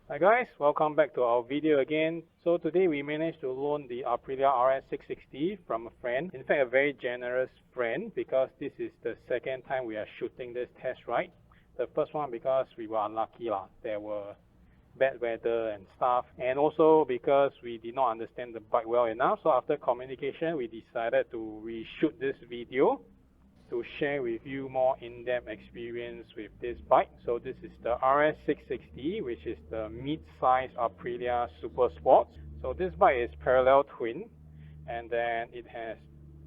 Hi guys, welcome back to our video again. So today we managed to loan the Aprilia RS660 from a friend. In fact, a very generous friend, because this is the second time we are shooting this test ride. The first one because we were unlucky lah. There were bad weather and stuff, and also because we did not understand the bike well enough. So after communication, we decided to reshoot this video to share with you more in-depth experience with this bike. So this is the RS660, which is the mid-size Aprilia Super Sports. So this bike is parallel twin, and then it has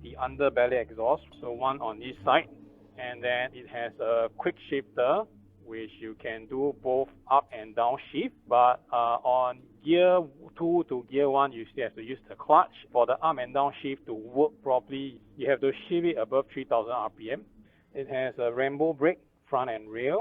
the underbelly exhaust, so one on each side, and then it has a quick shifter which you can do both up and down shift, but on gear 2 to gear 1 you still have to use the clutch. For the up and down shift to work properly, you have to shift it above 3000 rpm. It has a rainbow brake front and rear,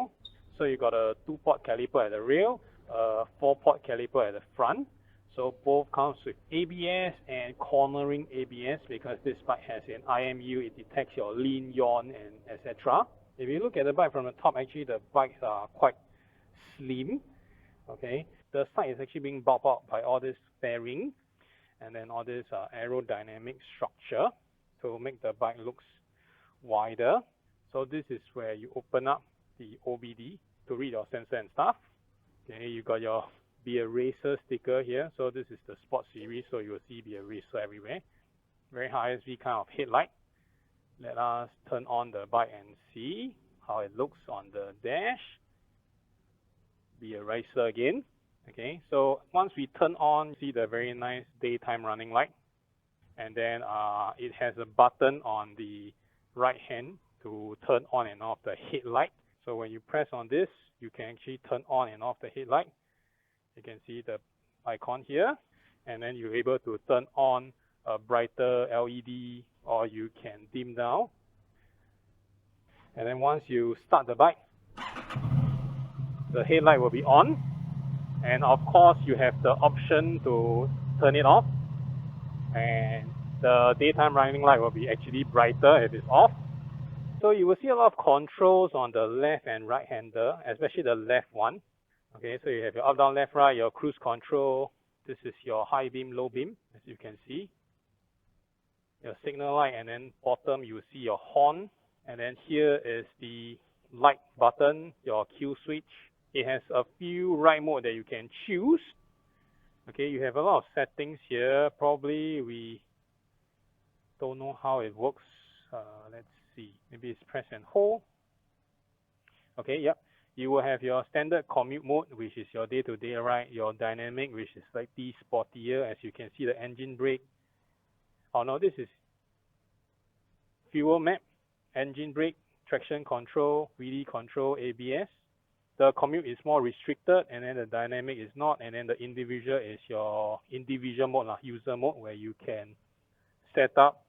so you got a 2-port caliper at the rear, a 4-port caliper at the front. So both comes with ABS and cornering ABS, because this bike has an IMU, it detects your lean, yawn, and etc. If you look at the bike from the top, actually the bikes are quite slim. Okay, the side is actually being bulked out by all this fairing and then all this aerodynamic structure to make the bike looks wider. So this is where you open up the OBD to read your sensor and stuff. Okay, you got your Be a Racer sticker here. So this is the Sport series, so you will see Be a Racer everywhere. Very high ISV kind of headlight. Let us turn on the bike and see how it looks on the dash. Be a Racer again. Okay, so once we turn on, see the very nice daytime running light, and then it has a button on the right hand to turn on and off the headlight. So when you press on this, you can actually turn on and off the headlight. You can see the icon here, and then you're able to turn on a brighter LED, or you can dim down. And then once you start the bike, the headlight will be on, and of course you have the option to turn it off, and the daytime running light will be actually brighter if it's off. So you will see a lot of controls on the left and right hander, especially the left one. Okay, so you have your up, down, left, right, your cruise control. This is your high beam, low beam, as you can see. Your signal light, and then bottom you see your horn, and then here is the light button, your kill switch. It has a few ride mode that you can choose. Okay, you have a lot of settings here. Probably we don't know how it works. Let's see, maybe it's press and hold. Okay, yep. You will have your standard commute mode, which is your day-to-day ride, your dynamic, which is slightly sportier, as you can see the engine brake. Oh no, this is fuel map, engine brake, traction control, wheelie control, ABS. The commute is more restricted, and then the dynamic is not, and then the individual is your individual mode, user mode, where you can set up.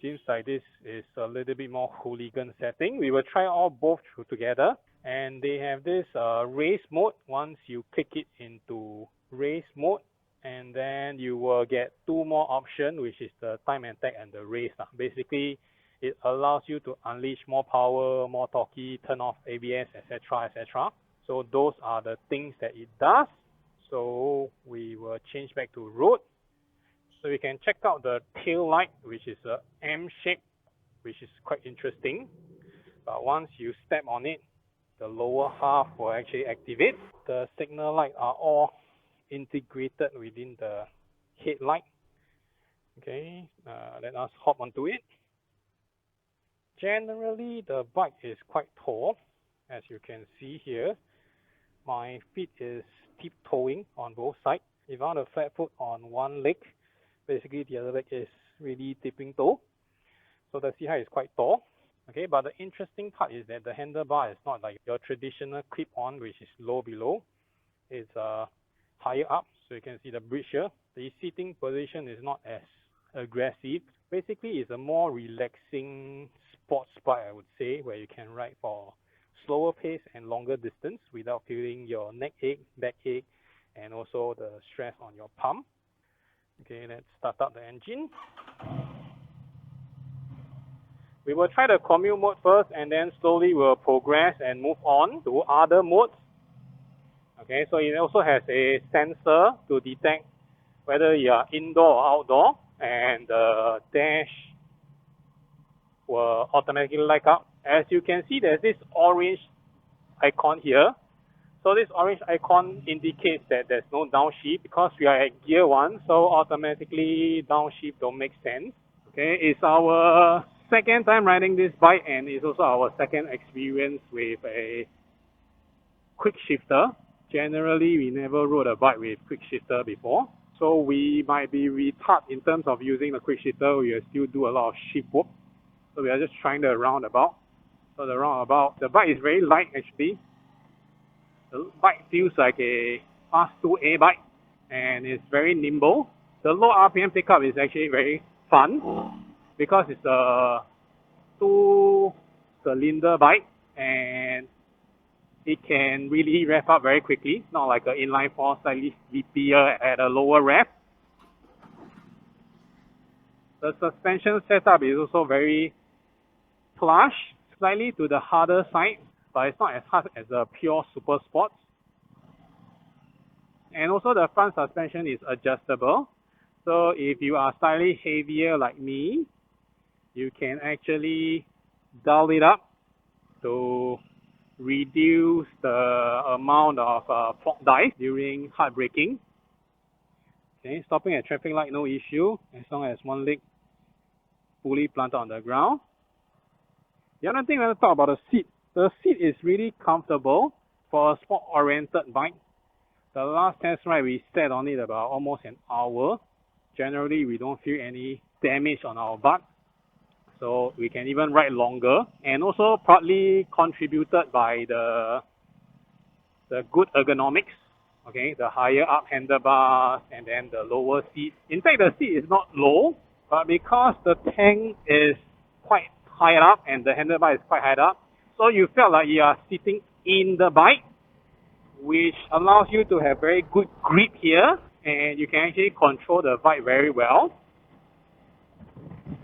Seems like this is a little bit more hooligan setting. We will try all both together, and they have this race mode. Once you click it into race mode, and then you will get two more options, which is the time attack and the race. Basically, it allows you to unleash more power, more torque, turn off ABS, etc., etc. So those are the things that it does. So we will change back to road. So you can check out the tail light, which is a M shape, which is quite interesting. But once you step on it, the lower half will actually activate. The signal lights are all integrated within the headlight. Okay, let us hop onto it. Generally, the bike is quite tall, as you can see here. My feet is tiptoeing on both sides. If I want to flat foot on one leg, basically the other leg is really tipping toe. So the seat height is quite tall. Okay, but the interesting part is that the handlebar is not like your traditional clip-on, which is low below. It's higher up, so you can see the bridge here. The seating position is not as aggressive. Basically, it's a more relaxing sports bike, I would say, where you can ride for slower pace and longer distance without feeling your neck ache, back ache, and also the stress on your palm. Okay, let's start up the engine. We will try the commute mode first, and then slowly we'll progress and move on to other modes. Okay, so it also has a sensor to detect whether you are indoor or outdoor, and the dash will automatically light up. As you can see, there's this orange icon here. So this orange icon indicates that there's no downshift because we are at gear 1, so automatically downshift don't make sense. Okay, it's our second time riding this bike, and it's also our second experience with a quick shifter. Generally, we never rode a bike with quick shifter before, so we might be retarded in terms of using the quick shifter. We still do a lot of shift work, so we are just trying the roundabout. So the roundabout, the bike is very light actually. The bike feels like a Class 2A bike, and it's very nimble. The low RPM pickup is actually very fun because it's a 2-cylinder bike, and it can really rev up very quickly, not like an inline 4 slightly sleepier at a lower rev. The suspension setup is also very plush, slightly to the harder side, but it's not as hard as a pure super sports. And also the front suspension is adjustable, so if you are slightly heavier like me, you can actually dial it up to reduce the amount of fork dive during hard braking. Okay, stopping at traffic light, no issue, as long as one leg fully planted on the ground. The other thing I want to talk about the seat. The seat is really comfortable for a sport-oriented bike. The last test ride we sat on it about almost an hour. Generally, we don't feel any damage on our butt, so we can even ride longer. And also partly contributed by the good ergonomics. Okay, the higher up handlebars and then the lower seat. In fact, the seat is not low, but because the tank is quite high up and the handlebar is quite high up, so you felt like you are sitting in the bike, which allows you to have very good grip here, and you can actually control the bike very well.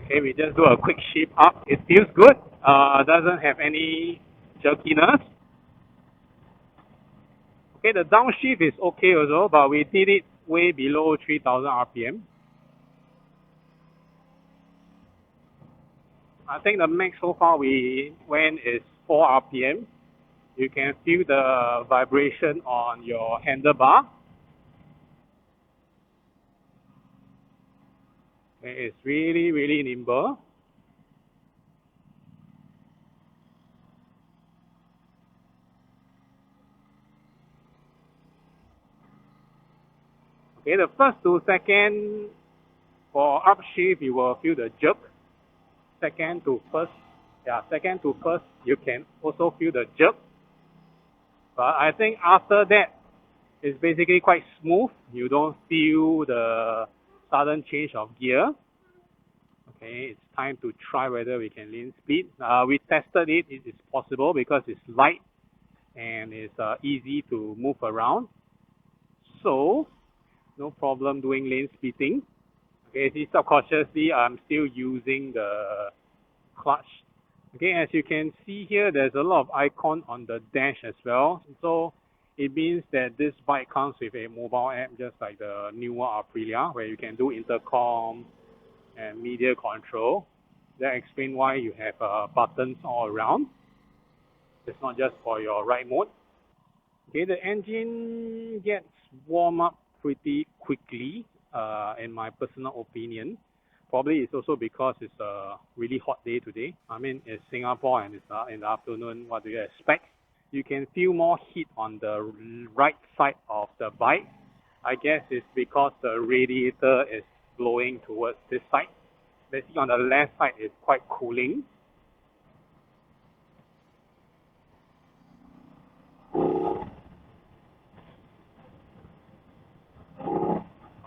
Okay, we just do a quick shift up. It feels good. Doesn't have any jerkiness. Okay, the downshift is okay also, but we did it way below 3000 RPM. I think the max so far we went is 4 RPM. You can feel the vibration on your handlebar. It's really, really nimble. Okay, the first to second for upshift, you will feel the jerk. Second to first, you can also feel the jerk. But I think after that, it's basically quite smooth. You don't feel the sudden change of gear. Okay, it's time to try whether we can lane split. We tested it. It is possible because it's light and it's easy to move around. So, no problem doing lane splitting. Okay, see, subconsciously, I'm still using the clutch. Okay, as you can see here, there's a lot of icon on the dash as well. So it means that this bike comes with a mobile app, just like the newer Aprilia, where you can do intercom and media control. That explains why you have buttons all around. It's not just for your ride mode. Okay, the engine gets warm up pretty quickly, in my personal opinion. Probably it's also because it's a really hot day today. I mean, it's Singapore and it's in the afternoon. What do you expect? You can feel more heat on the right side of the bike. I guess it's because the radiator is blowing towards this side. Basically on the left side it's quite cooling.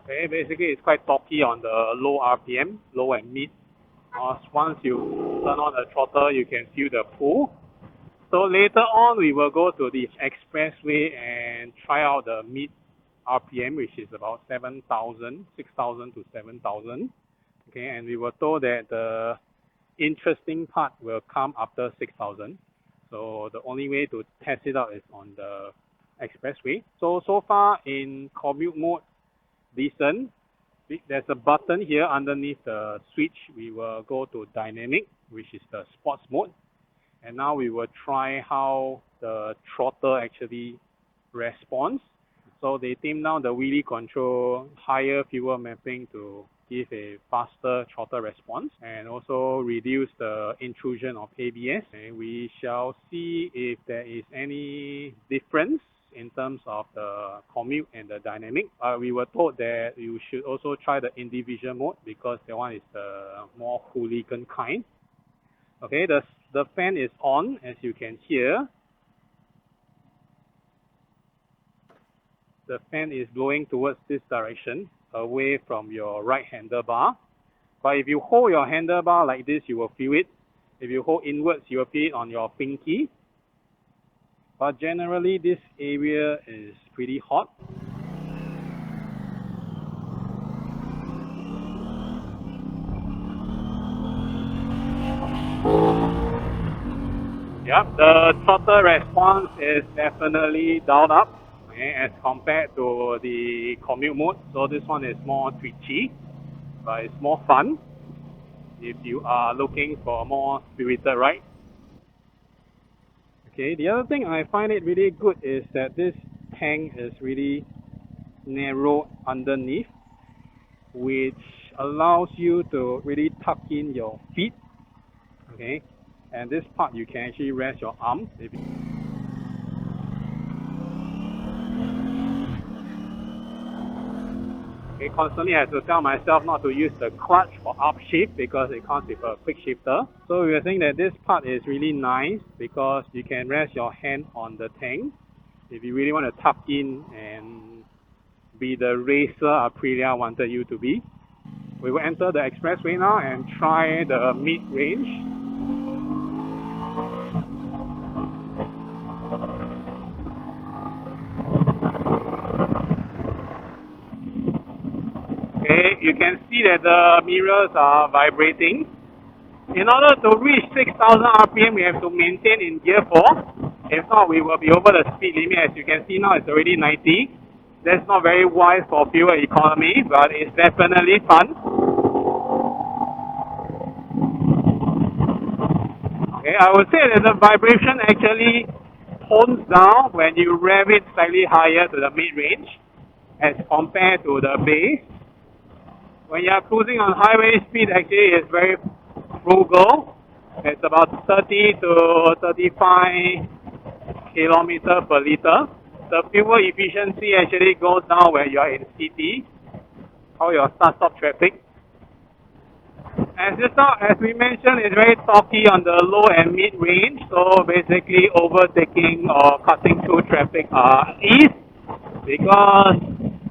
Okay, basically it's quite torquey on the low RPM, low and mid. Once you turn on the throttle, you can feel the pull. So later on, we will go to the expressway and try out the mid RPM, which is about 6,000 to 7,000. Okay, and we were told that the interesting part will come after 6,000. So the only way to test it out is on the expressway. So far in commute mode, decent. There's a button here underneath the switch. We will go to dynamic, which is the sports mode. And now we will try how the throttle actually responds. So they tame down the wheelie control, higher fuel mapping to give a faster throttle response, and also reduce the intrusion of ABS. And we shall see if there is any difference in terms of the commute and the dynamic. We were told that you should also try the individual mode because that one is the more hooligan kind. Okay, the fan is on, as you can hear. The fan is blowing towards this direction, away from your right handlebar. But if you hold your handlebar like this, you will feel it. If you hold inwards, you will feel it on your pinky. But generally, this area is pretty hot. Yeah, the throttle response is definitely dialed up, okay, as compared to the commute mode. So this one is more twitchy, but it's more fun if you are looking for a more spirited ride. Okay, the other thing I find it really good is that this tank is really narrow underneath, which allows you to really tuck in your feet. Okay, and this part you can actually rest your arms. Okay, constantly I have to tell myself not to use the clutch for upshift because it comes with a quick shifter. So we are saying that this part is really nice because you can rest your hand on the tank if you really want to tuck in and be the racer Aprilia wanted you to be. We will enter the expressway now and try the mid-range. Okay, you can see that the mirrors are vibrating. In order to reach 6,000 RPM, we have to maintain in gear 4. If not, we will be over the speed limit. As you can see now, it's already 90. That's not very wise for fuel economy, but it's definitely fun. Okay, I would say that the vibration actually tones down when you rev it slightly higher to the mid-range as compared to the base. When you are cruising on highway speed, actually it's very frugal. It's about 30 to 35 kilometers per liter. The fuel efficiency actually goes down when you are in city, or your start-stop traffic. As we mentioned, it's very torquey on the low and mid range, so basically overtaking or cutting through traffic are easy because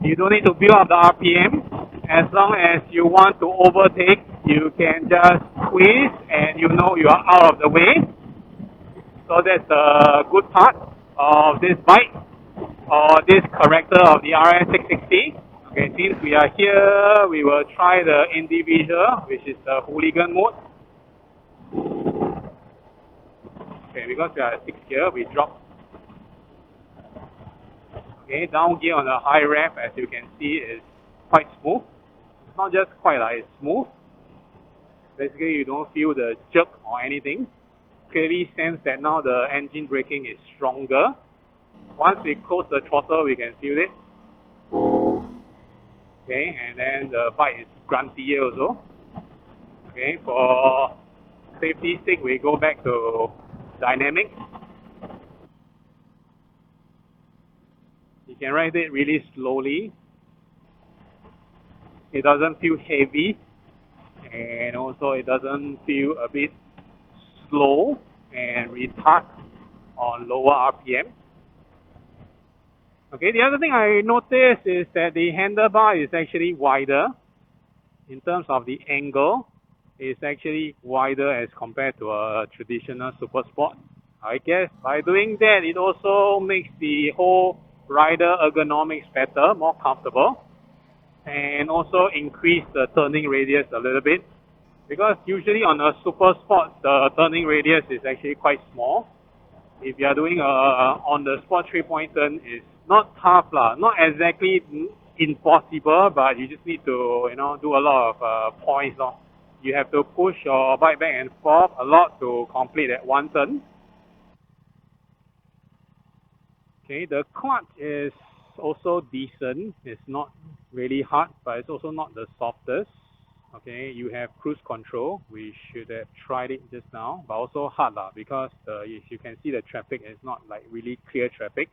you don't need to build up the RPM. As long as you want to overtake, you can just squeeze and you know you are out of the way. So that's the good part of this bike, or this character of the RS660. Okay, since we are here, we will try the individual, which is the hooligan mode. Okay, because we are at 6th gear, we drop. Okay, down gear on the high rev, as you can see, is quite smooth. It's not just quite, it's smooth. Basically, you don't feel the jerk or anything. Clearly sense that now the engine braking is stronger. Once we close the throttle, we can feel it. Okay, and then the bike is gruntier also. Okay, for safety's sake, we go back to dynamic. You can ride it really slowly. It doesn't feel heavy, and also it doesn't feel a bit slow and retard on lower RPM. Okay, the other thing I noticed is that the handlebar is actually wider. In terms of the angle, it's actually wider as compared to a traditional Super Sport. I guess by doing that, it also makes the whole rider ergonomics better, more comfortable, and also increase the turning radius a little bit. Because usually on a Super Sport, the turning radius is actually quite small. if you are doing on the spot 3-point turn, it's not tough lah, not exactly impossible, but you just need to, you know, do a lot of points lor. You have to push your bike back and forth a lot to complete that one turn. Okay, the clutch is also decent. It's not really hard, but it's also not the softest. Okay, you have cruise control. We should have tried it just now, but also hard lah, because if you can see the traffic, it's not like really clear traffic.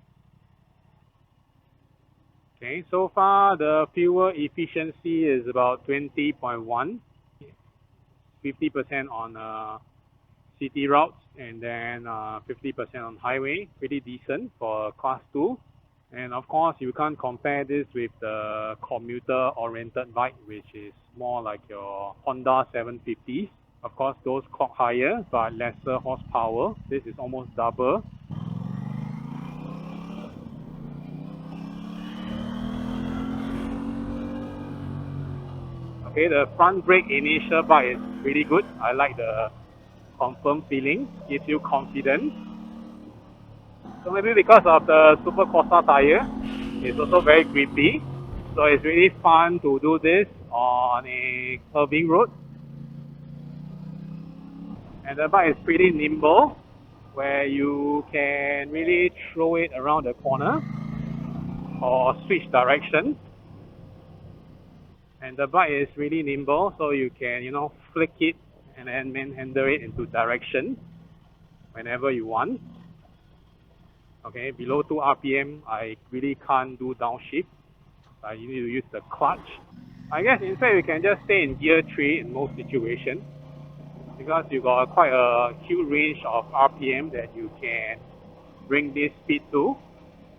Okay, so far the fuel efficiency is about 20.1, 50% on city routes, and then 50% on highway. Pretty decent for class 2. And of course, you can't compare this with the commuter-oriented bike, which is more like your Honda 750s. Of course, those clock higher, but lesser horsepower. This is almost double. Okay, the front brake initial bite is really good. I like the confirm feeling, gives you confidence. So maybe because of the Super Corsa tire, it's also very grippy. So it's really fun to do this on a curving road. And the bike is pretty nimble, where you can really throw it around the corner or switch direction. And the bike is really nimble, so you can, you know, flick it and then manhandle it into direction whenever you want. Okay, below 2 RPM, I really can't do downshift. You need to use the clutch. I guess in fact you can just stay in gear 3 in most situations, because you got quite a huge range of RPM that you can bring this speed to.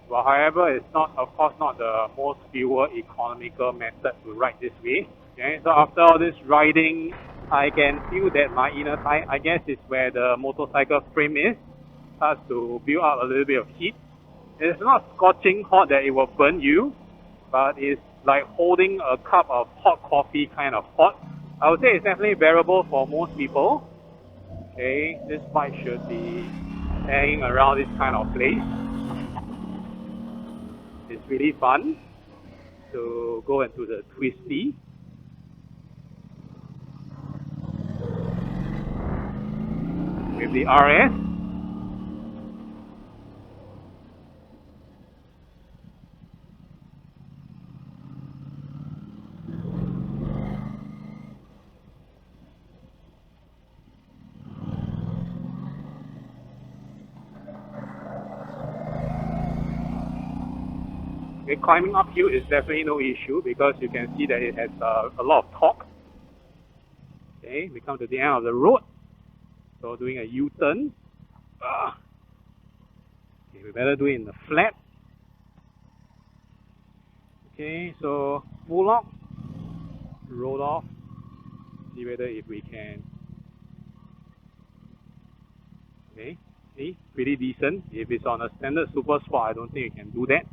But however, it's not, of course, not the most fuel economical method to ride this way. Okay, so after all this riding, I can feel that my inner thigh, I guess, is where the motorcycle frame is, starts to build up a little bit of heat. It's not scorching hot that it will burn you, but it's like holding a cup of hot coffee kind of hot. I would say it's definitely bearable for most people. Okay, this bike should be hanging around this kind of place. It's really fun to go into the twisty. With the RS. Okay, climbing uphill is definitely no issue, because you can see that it has a lot of torque. Okay, we come to the end of the road. So doing a U-turn. Okay, we better do it in the flat. Okay, so full lock, roll off. See whether if we can. Okay, see, pretty decent. If it's on a standard Super Sport, I don't think you can do that.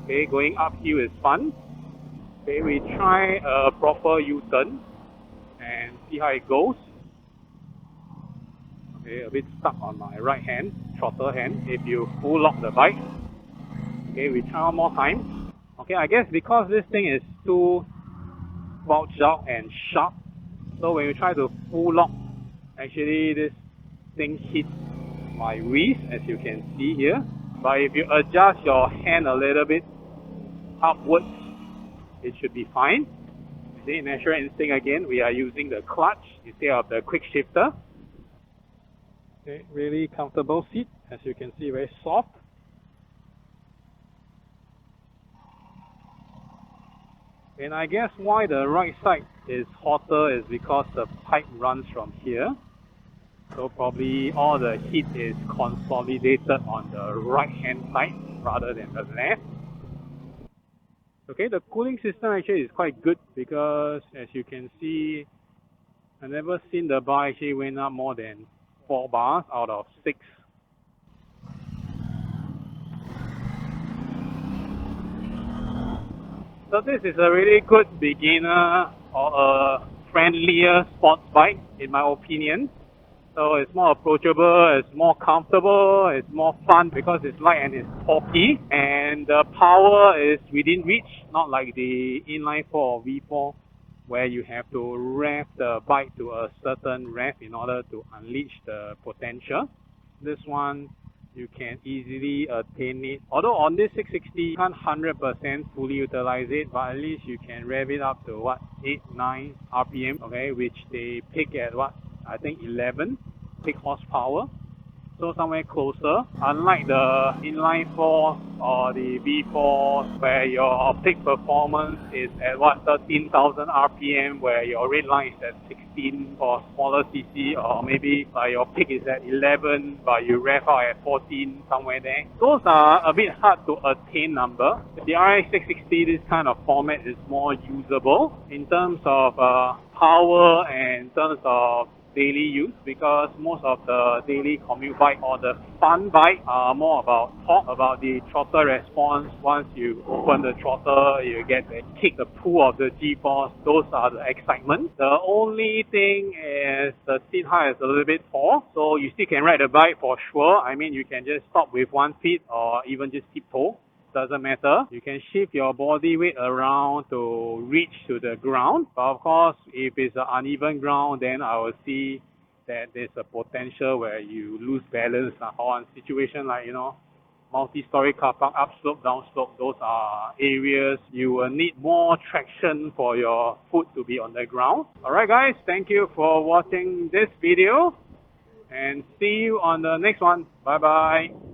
Okay, going uphill is fun. Okay, we try a proper U-turn and see how it goes. Okay, a bit stuck on my right hand, throttle hand, if you full lock the bike. Okay, we try one more time. Okay, I guess because this thing is too bulged out and sharp, so when you try to full lock, actually this thing hits my wrist, as you can see here. But if you adjust your hand a little bit upwards, it should be fine. See, natural instinct again, we are using the clutch instead of the quick shifter. Okay, really comfortable seat, as you can see, very soft. And I guess why the right side is hotter is because the pipe runs from here. So probably all the heat is consolidated on the right hand side rather than the left. Okay, the cooling system actually is quite good, because as you can see, I've never seen the bar actually went up more than 4 bars out of 6. So this is a really good beginner or a friendlier sports bike, in my opinion. So it's more approachable, it's more comfortable, it's more fun because it's light and it's torquey. And the power is within reach, not like the inline 4 or V4 where you have to rev the bike to a certain rev in order to unleash the potential. This one, you can easily attain it. Although on this 660, you can't 100% fully utilize it, but at least you can rev it up to what, 8, 9 RPM, okay, which they pick at what, I think 11 peak horsepower. So somewhere closer, unlike the inline 4 or the V4 where your peak performance is at what, 13,000 RPM, where your red line is at 16 for smaller CC, or maybe your peak is at 11 but you rev out at 14, somewhere there. Those are a bit hard to attain number. The RS660, this kind of format is more usable in terms of power and in terms of daily use, because most of the daily commute bike or the fun bike are more about torque, about the throttle response. Once you open the throttle, you get the kick, the pull of the G-force. Those are the excitement. The only thing is the seat height is a little bit tall, so you still can ride the bike for sure. I mean, you can just stop with 1 feet or even just tiptoe. Doesn't matter. You can shift your body weight around to reach to the ground. But of course, if it's an uneven ground, then I will see that there's a potential where you lose balance. Or in situation like, multi-story car park, upslope, downslope, those are areas you will need more traction for your foot to be on the ground. Alright guys, thank you for watching this video and see you on the next one. Bye bye.